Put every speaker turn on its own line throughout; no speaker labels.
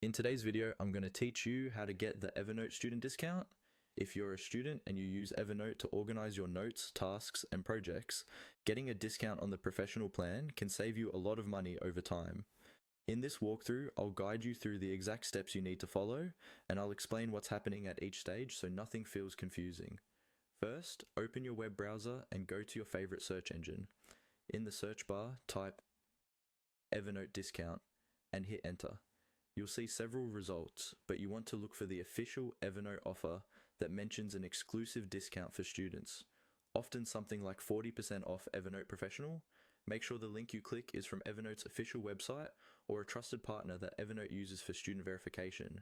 In today's video, I'm going to teach you how to get the Evernote student discount. If you're a student and you use Evernote to organize your notes, tasks, and projects, getting a discount on the professional plan can save you a lot of money over time. In this walkthrough, I'll guide you through the exact steps you need to follow, and I'll explain what's happening at each stage so nothing feels confusing. First, open your web browser and go to your favorite search engine. In the search bar, type Evernote discount and hit enter. You'll see several results, but you want to look for the official Evernote offer that mentions an exclusive discount for students, often something like 40% off Evernote Professional. Make sure the link you click is from Evernote's official website or a trusted partner that Evernote uses for student verification.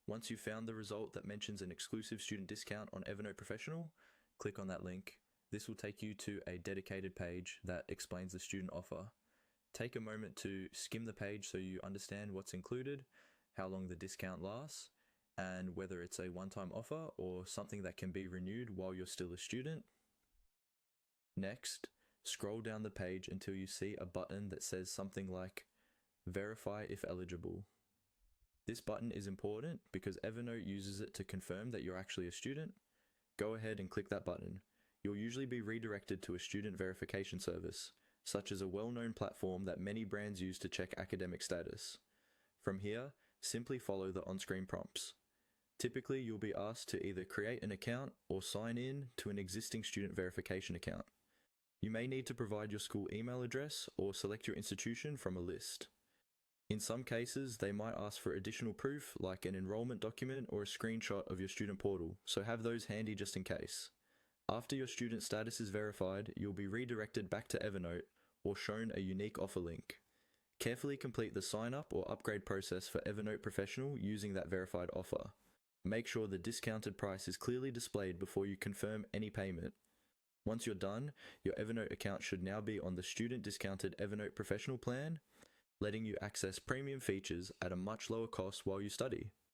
Once you've found the result that mentions an exclusive student discount on Evernote Professional, click on that link. This will take you to a dedicated page that explains the student offer. Take a moment to skim the page so you understand what's included, how long the discount lasts, and whether it's a one-time offer or something that can be renewed while you're still a student. Next, scroll down the page until you see a button that says something like Verify if eligible. This button is important because Evernote uses it to confirm that you're actually a student. Go ahead and click that button. You'll usually be redirected to a student verification service, such as a well-known platform that many brands use to check academic status. From here, simply follow the on-screen prompts. Typically, you'll be asked to either create an account or sign in to an existing student verification account. You may need to provide your school email address or select your institution from a list. In some cases, they might ask for additional proof like an enrollment document or a screenshot of your student portal, so have those handy just in case. After your student status is verified, you'll be redirected back to Evernote or shown a unique offer link. Carefully complete the sign up or upgrade process for Evernote Professional using that verified offer. Make sure the discounted price is clearly displayed before you confirm any payment. Once you're done, your Evernote account should now be on the student discounted Evernote Professional plan, letting you access premium features at a much lower cost while you study.